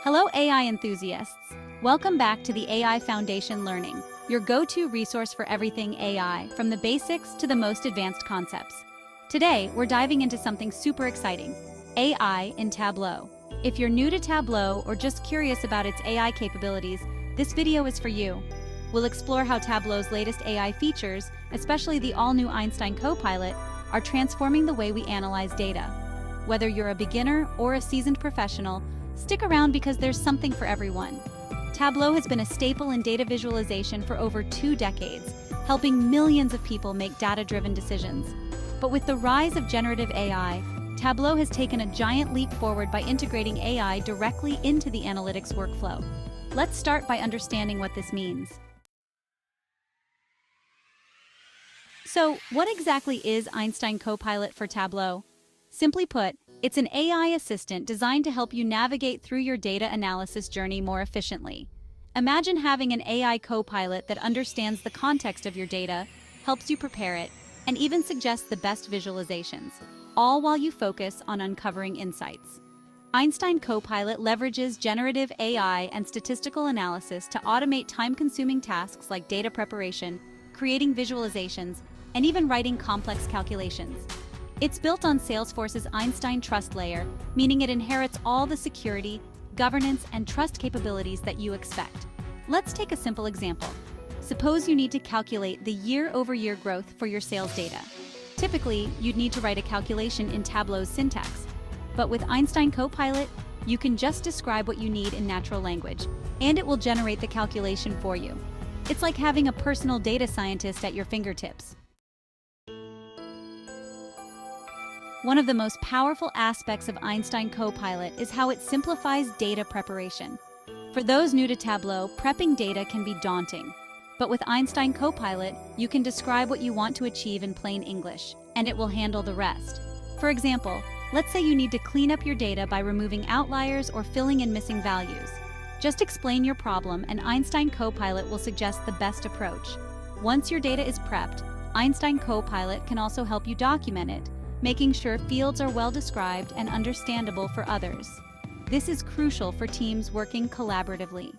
Hello AI enthusiasts! Welcome back to the AI Foundation Learning, your go-to resource for everything AI, from the basics to the most advanced concepts. Today, we're diving into something super exciting, AI in Tableau. If you're new to Tableau or just curious about its AI capabilities, this video is for you. We'll explore how Tableau's latest AI features, especially the all-new Einstein Copilot, are transforming the way we analyze data. Whether you're a beginner or a seasoned professional, stick around because there's something for everyone. Tableau has been a staple in data visualization for over 2 decades, helping millions of people make data-driven decisions. But with the rise of generative AI, Tableau has taken a giant leap forward by integrating AI directly into the analytics workflow. Let's start by understanding what this means. So, what exactly is Einstein Copilot for Tableau? Simply put, it's an AI assistant designed to help you navigate through your data analysis journey more efficiently. Imagine having an AI copilot that understands the context of your data, helps you prepare it, and even suggests the best visualizations, all while you focus on uncovering insights. Einstein Copilot leverages generative AI and statistical analysis to automate time-consuming tasks like data preparation, creating visualizations, and even writing complex calculations. It's built on Salesforce's Einstein Trust Layer, meaning it inherits all the security, governance, and trust capabilities that you expect. Let's take a simple example. Suppose you need to calculate the year-over-year growth for your sales data. Typically, you'd need to write a calculation in Tableau's syntax. But with Einstein Copilot, you can just describe what you need in natural language, and it will generate the calculation for you. It's like having a personal data scientist at your fingertips. One of the most powerful aspects of Einstein Copilot is how it simplifies data preparation. For those new to Tableau, prepping data can be daunting. But with Einstein Copilot, you can describe what you want to achieve in plain English, and it will handle the rest. For example, let's say you need to clean up your data by removing outliers or filling in missing values. Just explain your problem, and Einstein Copilot will suggest the best approach. Once your data is prepped, Einstein Copilot can also help you document it, making sure fields are well described and understandable for others. This is crucial for teams working collaboratively.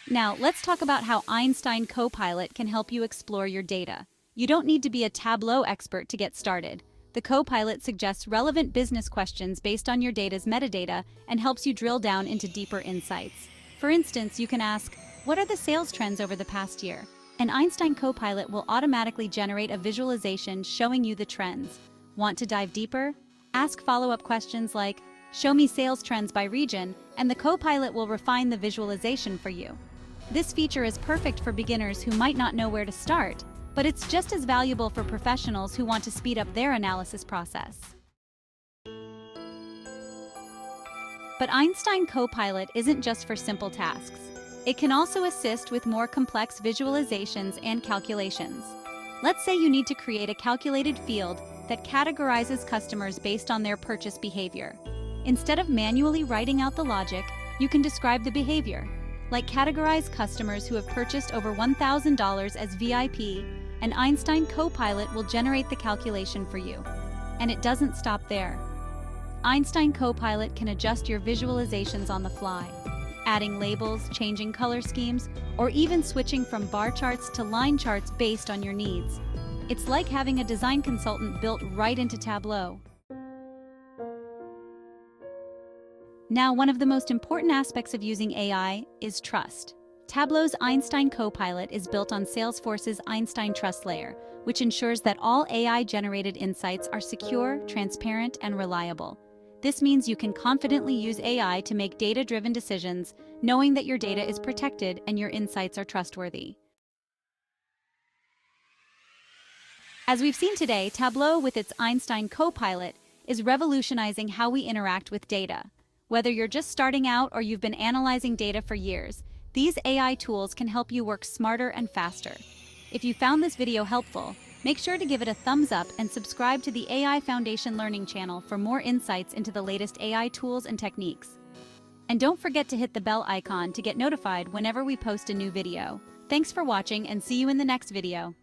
Now, let's talk about how Einstein Copilot can help you explore your data. You don't need to be a Tableau expert to get started. The Copilot suggests relevant business questions based on your data's metadata and helps you drill down into deeper insights. For instance, you can ask, what are the sales trends over the past year? An Einstein Copilot will automatically generate a visualization showing you the trends. Want to dive deeper? Ask follow-up questions like, show me sales trends by region, and the Copilot will refine the visualization for you. This feature is perfect for beginners who might not know where to start, but it's just as valuable for professionals who want to speed up their analysis process. But Einstein Copilot isn't just for simple tasks. It can also assist with more complex visualizations and calculations. Let's say you need to create a calculated field that categorizes customers based on their purchase behavior. Instead of manually writing out the logic, you can describe the behavior, like categorize customers who have purchased over $1,000 as VIP, and Einstein Copilot will generate the calculation for you. And it doesn't stop there. Einstein Copilot can adjust your visualizations on the fly, adding labels, changing color schemes, or even switching from bar charts to line charts based on your needs. It's like having a design consultant built right into Tableau. Now, one of the most important aspects of using AI is trust. Tableau's Einstein Copilot is built on Salesforce's Einstein Trust Layer, which ensures that all AI-generated insights are secure, transparent, and reliable. This means you can confidently use AI to make data-driven decisions, knowing that your data is protected and your insights are trustworthy. As we've seen today, Tableau, with its Einstein Copilot, is revolutionizing how we interact with data. Whether you're just starting out or you've been analyzing data for years, these AI tools can help you work smarter and faster. If you found this video helpful, make sure to give it a thumbs up and subscribe to the AI Foundation Learning channel for more insights into the latest AI tools and techniques. And don't forget to hit the bell icon to get notified whenever we post a new video. Thanks for watching, and see you in the next video.